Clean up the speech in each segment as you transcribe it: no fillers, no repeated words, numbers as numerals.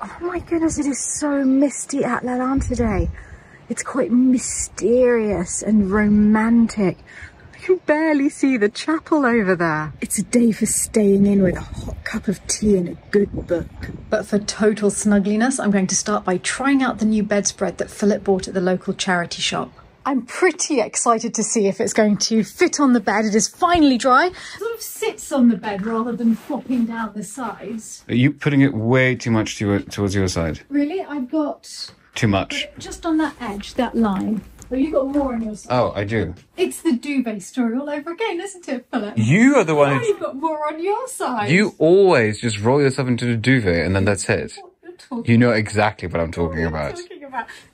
Oh my goodness, it is so misty at Lalande today. It's quite mysterious and romantic. I can barely see the chapel over there. It's a day for staying in with a hot cup of tea and a good book. But for total snuggliness, I'm going to start by trying out the new bedspread that Philip bought at the local charity shop. I'm pretty excited to see if it's going to fit on the bed. It is finally dry. It sort of sits on the bed rather than flopping down the sides. Are you putting it way too much towards your side? Really? I've got... Too much? Just on that edge, that line. Oh, you've got more on your side. Oh, I do. It's the duvet story all over again, isn't it, Philip? You are the one who... You've got more on your side. You always just roll yourself into the duvet and then that's it. You know exactly what I'm talking about.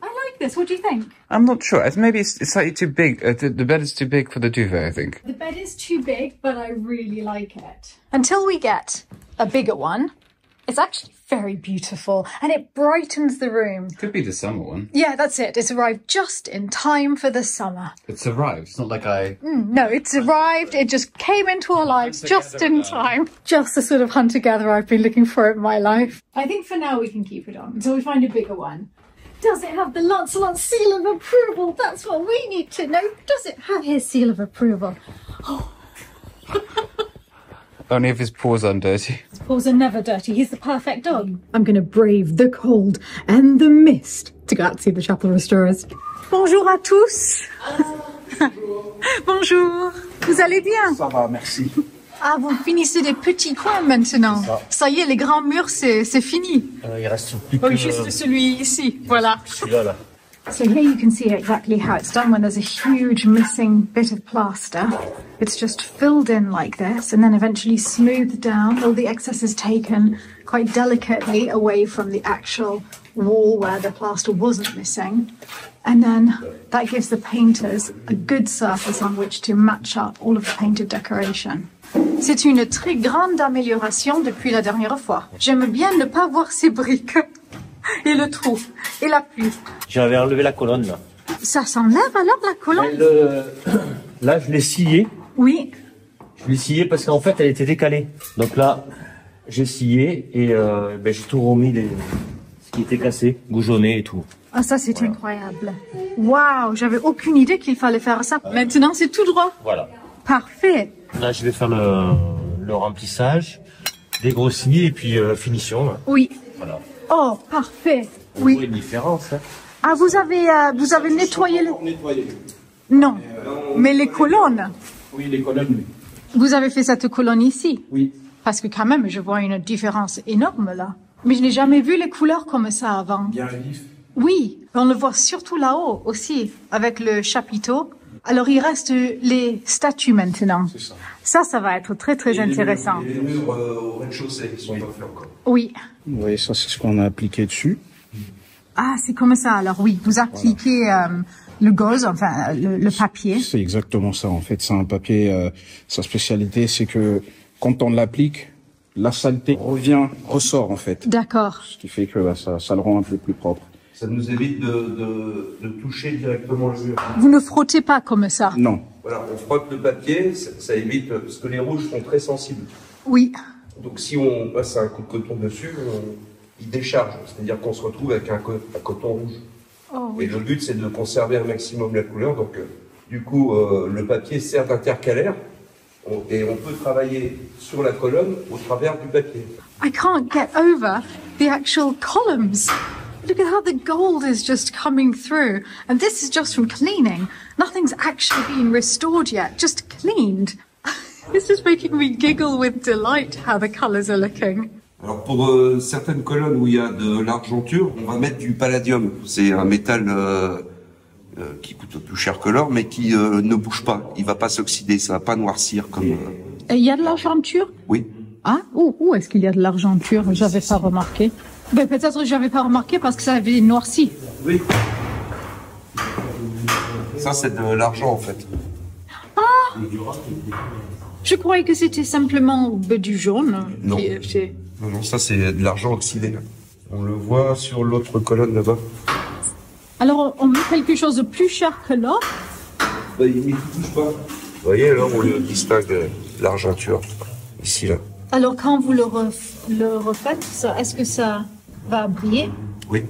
I like this. What do you think? I'm not sure. Maybe it's slightly too big. The bed is too big for the duvet, I think. The bed is too big, but I really like it. Until we get a bigger one, it's actually very beautiful and it brightens the room. Could be the summer one. Yeah, that's it. It's arrived just in time for the summer. It's arrived. It's not like I... No, it's arrived. It just came into our lives just in time. Just the sort of hunter-gatherer I've been looking for in my life. I think for now we can keep it on until we find a bigger one. Does it have the Lancelot seal of approval? That's what we need to know. Does it have his seal of approval? Oh. Only if his paws aren't dirty. His paws are never dirty. He's the perfect dog. I'm going to brave the cold and the mist to go out and see the chapel restorers. Bonjour à tous. Bonjour. Vous allez bien? Ça va, merci. Ah, vous finissez des petits coins maintenant. Ça y est, les grands murs, c'est fini. Il reste plus que... Oui, juste celui ici. Voilà. Celui-là, là. So here you can see exactly how it's done when there's a huge missing bit of plaster. It's just filled in like this and then eventually smoothed down. All the excess is taken quite delicately away from the actual wall where the plaster wasn't missing. And then that gives the painters a good surface on which to match up all of the painted decoration. C'est une très grande amélioration depuis la dernière fois. J'aime bien ne pas voir ces briques. Et le trou. Et la pluie. J'avais enlevé la colonne, là. Ça s'enlève alors, la colonne? Là, je l'ai sciée. Oui. Je l'ai sciée parce qu'en fait, elle était décalée. Donc là, j'ai scié et j'ai tout remis ce qui était cassé, goujonné et tout. Ah, ça, c'est incroyable. Waouh, j'avais aucune idée qu'il fallait faire ça. Maintenant, c'est tout droit. Voilà. Parfait. Là, je vais faire le remplissage, dégrossi et puis finition. Là. Oui. Voilà. Oh, parfait. On Oui. voit une différence. Hein. Ah, vous avez nettoyé les... Non, mais les colonnes. Oui, les colonnes, oui. Vous avez fait cette colonne ici? Oui. Parce que quand même, je vois une différence énorme là. Mais je n'ai jamais vu les couleurs comme ça avant. Bien vif. Oui, on le voit surtout là-haut aussi, avec le chapiteau. Alors, il reste les statues maintenant. C'est ça. Ça va être très, très intéressant. Les murs au rez-de-chaussée qui sont pas faits encore. Oui. Vous voyez, ça, c'est ce qu'on a appliqué dessus. Ah, c'est comme ça. Alors oui, vous appliquez le gauze, enfin le papier. C'est exactement ça, en fait. C'est un papier, sa spécialité, c'est que quand on l'applique, la saleté ressort, en fait. D'accord. Ce qui fait que ça le rend un peu plus propre. Ça nous évite de toucher directement le mur. Vous ne frottez pas comme ça? Non. Voilà, on frotte le papier, ça évite, parce que les rouges sont très sensibles. Oui. Donc si on passe un coup de coton dessus, il décharge. C'est-à-dire qu'on se retrouve avec un coton rouge. Oh, oui. Et le but, c'est de conserver un maximum la couleur. Donc du coup, le papier sert d'intercalaire. Et on peut travailler sur la colonne au travers du papier. I can't get over the actual columns. Look at how the gold is just coming through. And this is just from cleaning. Nothing's actually been restored yet, just cleaned. This is making me giggle with delight how the colours are looking. Alors pour certaines colonnes où il y a de l'argenture, on va mettre du palladium. C'est un métal qui coûte plus cher que l'or, mais qui ne bouge pas. Il va pas s'oxyder, ça va pas noircir comme... Et il y a de l'argenture? Oui. Ah, où est-ce qu'il y a de l'argenture? J'avais pas remarqué. Ben, peut-être que j'avais pas remarqué parce que ça avait noirci. Oui. Ça, c'est de l'argent, en fait. Ah! Je croyais que c'était simplement du jaune. Non. Non, ça, c'est de l'argent oxydé. Là. On le voit sur l'autre colonne là-bas. Alors, on met quelque chose de plus cher que l'or? Bah, il ne touche pas. Vous voyez, là, on le distingue l'argenture. Ici, là. Alors, quand vous le refaites, est-ce que ça va briller. Oui.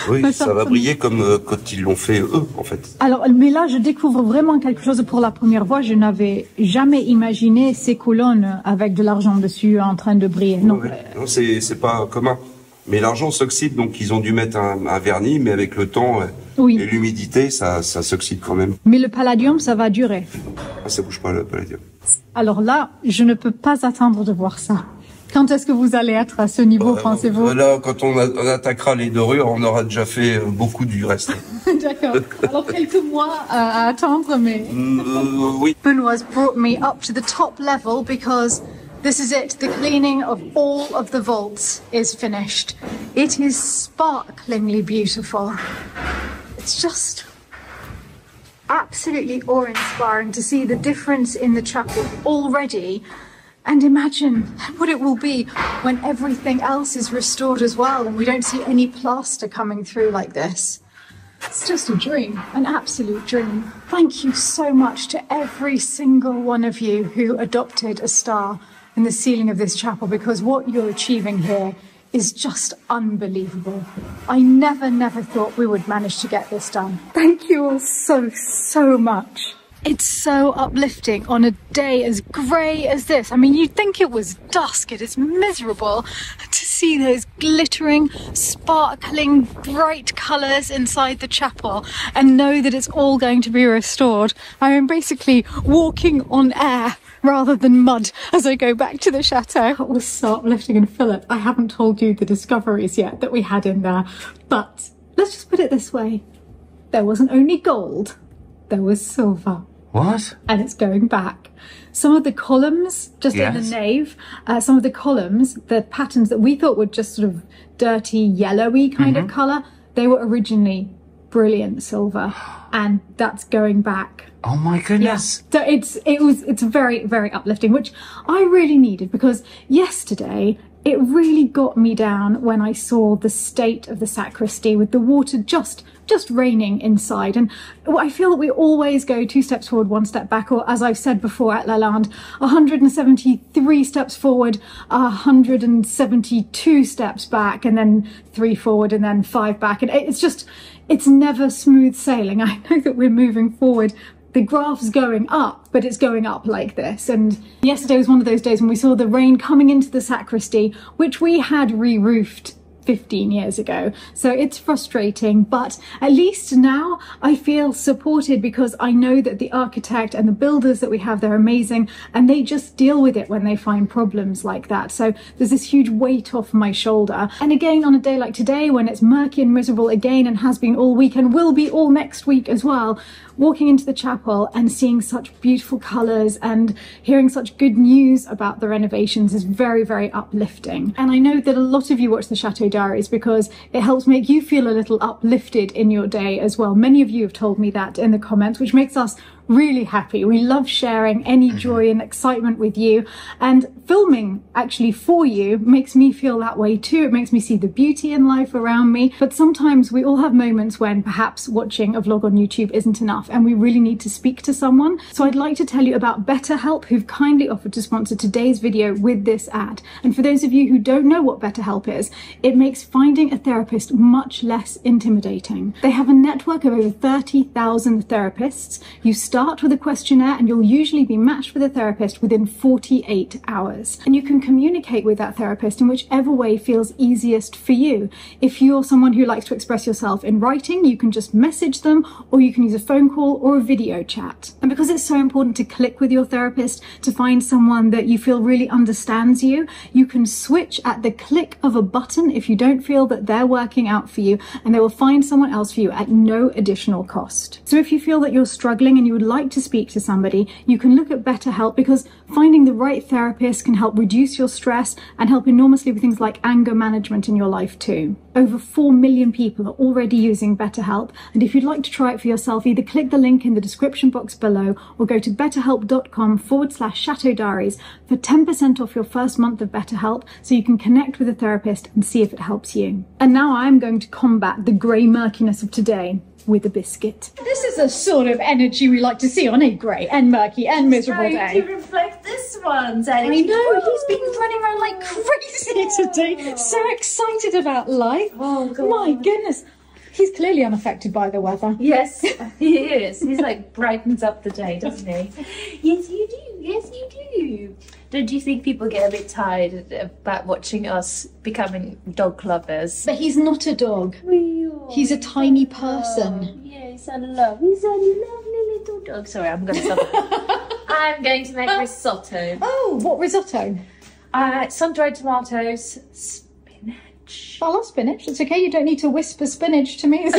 Oui, ça va briller comme quand ils l'ont fait eux, en fait. Alors, mais là, je découvre vraiment quelque chose pour la première fois. Je n'avais jamais imaginé ces colonnes avec de l'argent dessus en train de briller. Non, non c'est pas commun. Mais l'argent s'oxyde, donc ils ont dû mettre un vernis, mais avec le temps et l'humidité, ça s'oxyde quand même. Mais le palladium, ça va durer. Ah, ça bouge pas, le palladium. Alors là, je ne peux pas attendre de voir ça. Quand est-ce que vous allez être à ce niveau, pensez-vous? Là, quand on attaquera les dorures, on aura déjà fait beaucoup du reste. D'accord. Alors, quelques mois à attendre, mais... oui. Benoit's brought me up to the top level because this is it. The cleaning of all of the vaults is finished. It is sparklingly beautiful. It's just absolutely awe-inspiring to see the difference in the chapel already. And imagine what it will be when everything else is restored as well and we don't see any plaster coming through like this. It's just a dream, an absolute dream. Thank you so much to every single one of you who adopted a star in the ceiling of this chapel, because what you're achieving here is just unbelievable. I never thought we would manage to get this done. Thank you all so much. It's so uplifting on a day as grey as this. I mean, you'd think it was dusk, it is miserable, to see those glittering, sparkling, bright colours inside the chapel and know that it's all going to be restored. I am basically walking on air rather than mud as I go back to the chateau. That was so uplifting. And Philip, I haven't told you the discoveries yet that we had in there, but let's just put it this way. There wasn't only gold, there was silver. What? And it's going back. Some of the columns, just in the nave, some of the columns, the patterns that we thought were just sort of dirty, yellowy kind of colour, they were originally brilliant silver. And that's going back. Oh my goodness. Yeah. So it's very uplifting, which I really needed, because yesterday it really got me down when I saw the state of the sacristy with the water just raining inside. And I feel that we always go 2 steps forward, 1 step back, or as I've said before at Lalande, 173 steps forward, 172 steps back, and then 3 forward and then 5 back. And it's never smooth sailing. I know that we're moving forward. The graph's going up, but it's going up like this. And yesterday was one of those days when we saw the rain coming into the sacristy, which we had re-roofed 15 years ago. So it's frustrating, but at least now I feel supported, because I know that the architect and the builders that we have, they're amazing, and they just deal with it when they find problems like that. So there's this huge weight off my shoulder. And again, on a day like today, when it's murky and miserable again, and has been all week and will be all next week as well, walking into the chapel and seeing such beautiful colours and hearing such good news about the renovations is very uplifting. And I know that a lot of you watch the Chateau Diaries because it helps make you feel a little uplifted in your day as well. Many of you have told me that in the comments, which makes us really happy. We love sharing any joy and excitement with you, and filming actually for you makes me feel that way too. It makes me see the beauty in life around me. But sometimes we all have moments when perhaps watching a vlog on YouTube isn't enough and we really need to speak to someone. So I'd like to tell you about BetterHelp, who've kindly offered to sponsor today's video with this ad. And for those of you who don't know what BetterHelp is, it makes finding a therapist much less intimidating. They have a network of over 30,000 therapists. You start with a questionnaire and you'll usually be matched with a therapist within 48 hours. And you can communicate with that therapist in whichever way feels easiest for you. If you're someone who likes to express yourself in writing, you can just message them, or you can use a phone call or a video chat. And because it's so important to click with your therapist, to find someone that you feel really understands you, you can switch at the click of a button if you don't feel that they're working out for you, and they will find someone else for you at no additional cost. So if you feel that you're struggling and you would like to speak to somebody, you can look at BetterHelp, because finding the right therapist can help reduce your stress and help enormously with things like anger management in your life too. Over 4 million people are already using BetterHelp, and if you'd like to try it for yourself, either click the link in the description box below or go to betterhelp.com/Chateau Diaries for 10% off your first month of BetterHelp, so you can connect with a therapist and see if it helps you. And now I'm going to combat the grey murkiness of today with a biscuit. This is a sort of energy we like to see on a grey and murky and miserable day. To reflect this one. ones. I know, he's been running around like crazy today. So excited about life. Oh, God. My goodness. He's clearly unaffected by the weather. Yes, he is. He's like brightens up the day, doesn't he? Yes, you do. Yes, you do. Don't you think people get a bit tired about watching us becoming dog lovers? But he's not a dog. He's a tiny person. Yeah, he's a lovely little dog. Sorry, I'm going to stop. I'm going to make risotto. Oh, what risotto? Sun-dried tomatoes, spinach. I love spinach. It's okay, you don't need to whisper spinach to me.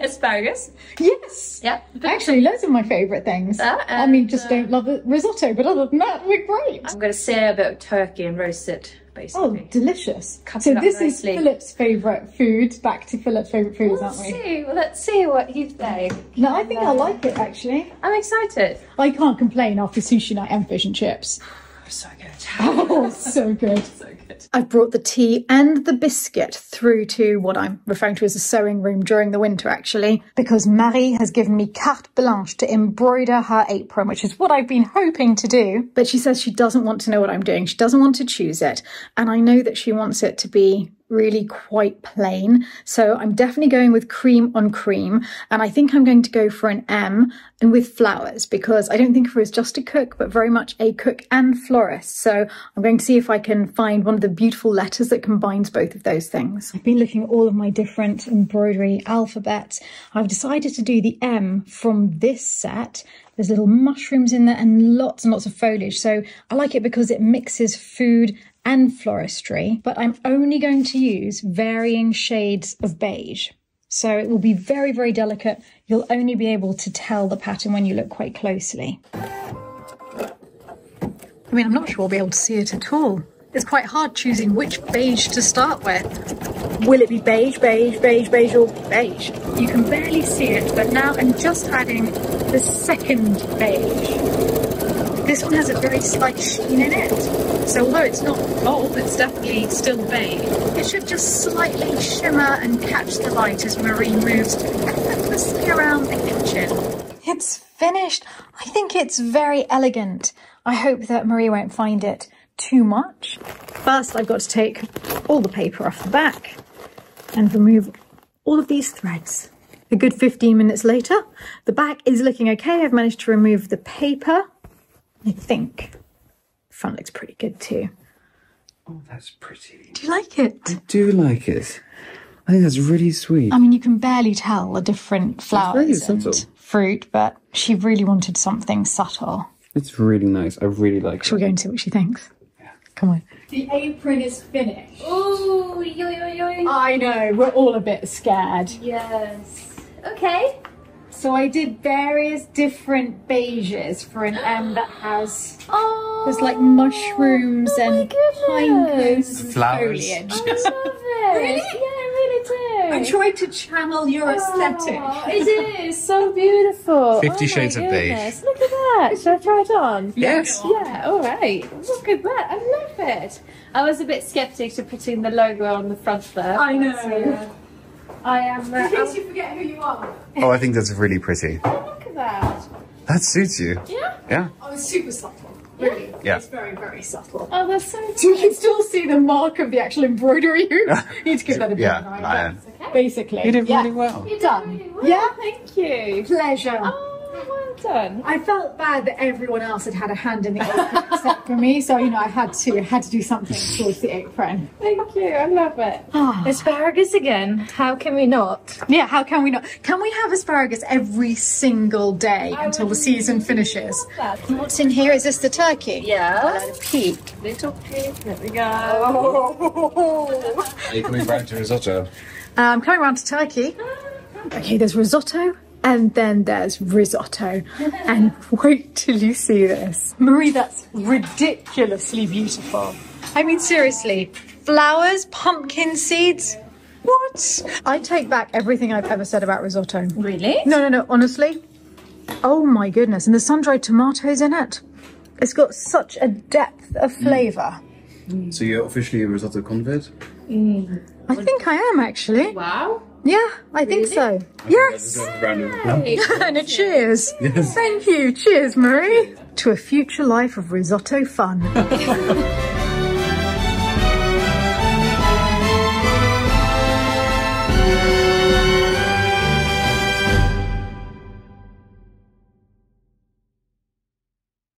Asparagus. Yes. Yeah. Actually, loads of my favourite things. I mean, just don't love it risotto, but other than that, we're great. I'm going to sear a bit of turkey and roast it, basically. Oh, delicious. Cut So it up this nicely. is Philip's favourite food. Back to Philip's favourite foods, aren't we? Let's see what you think. No, I think I like it, actually. I'm excited. I can't complain after sushi night and fish and chips. So good. Oh, so good. So good. I've brought the tea and the biscuit through to what I'm referring to as a sewing room during the winter, actually, because Marie has given me carte blanche to embroider her apron, which is what I've been hoping to do. But she says she doesn't want to know what I'm doing. She doesn't want to choose it. And I know that she wants it to be really quite plain. So I'm definitely going with cream on cream. And I think I'm going to go for an M and with flowers, because I don't think of her as just a cook, but very much a cook and florist. So I'm going to see if I can find one of the beautiful letters that combines both of those things. I've been looking at all of my different embroidery alphabets. I've decided to do the M from this set. There's little mushrooms in there and lots of foliage. So I like it because it mixes food and floristry, but I'm only going to use varying shades of beige. So it will be very, very delicate. You'll only be able to tell the pattern when you look quite closely. I mean, I'm not sure we'll be able to see it at all. It's quite hard choosing which beige to start with. Will it be beige, beige, beige, beige, or beige? You can barely see it, but now I'm just adding the second beige. This one has a very slight sheen in it. So although it's not gold, it's definitely still beige. It should just slightly shimmer and catch the light as Marie moves effortlessly around the kitchen. It's finished. I think it's very elegant. I hope that Marie won't find it too much. First, I've got to take all the paper off the back and remove all of these threads. A good 15 minutes later, the back is looking okay. I've managed to remove the paper. I think the front looks pretty good too. Oh, that's pretty. Do you like it? I do like it. I think that's really sweet. I mean, you can barely tell the different flowers very and subtle. fruit, but she really wanted something subtle. It's really nice. I really like Shall we go and see what she thinks? Yeah. Come on. The apron is finished. Oh, yo. I know, we're all a bit scared. Yes. Okay. So I did various different beiges for an M that has, Oh, there's like mushrooms and pine cones and Flowers. foliage. I love it. Really? Yeah, I really do. I tried to channel your aesthetic. Oh, it is so beautiful. 50 my Shades of Beige. goodness. Look at that. Should I try it on? Yes. Yeah, all right. Look at that. I love it. I was a bit skeptic to putting the logo on the front there. I know. So, I am. In case you forget who you are. Oh, I think that's really pretty. Look at that. That suits you. Yeah. Yeah. Oh, it's super subtle. Really. Yeah. It's very, very subtle. Oh, that's so So you nice. can still see the mark of the actual embroidery hoop. You need to give that a bit Yeah, of an I eye. am. Basically. You did really well. You did Done. really well. Yeah? Thank you. Pleasure. Oh, well done. I felt bad that everyone else had a hand in the apron except for me, so you know I had to do something towards the apron. Thank you. I love it. Asparagus again. How can we not? Yeah, how can we not? Can we have asparagus every single day until the season finishes? What's in here? Is this the turkey? Yeah. A peek. Little pig. There we go. Are you coming back to risotto? I'm coming round to turkey. Okay, there's risotto. And then there's risotto. And wait till you see this. Marie, that's ridiculously beautiful. I mean, seriously, flowers, pumpkin seeds. What? I take back everything I've ever said about risotto. Really? No, honestly. Oh my goodness. And the sun-dried tomatoes in it. It's got such a depth of flavour. So you're officially a risotto convert? I think I am, actually. Wow. Yeah, I think so. Yes! And a cheers. Yes. Thank you. Cheers, Marie. To a future life of risotto fun.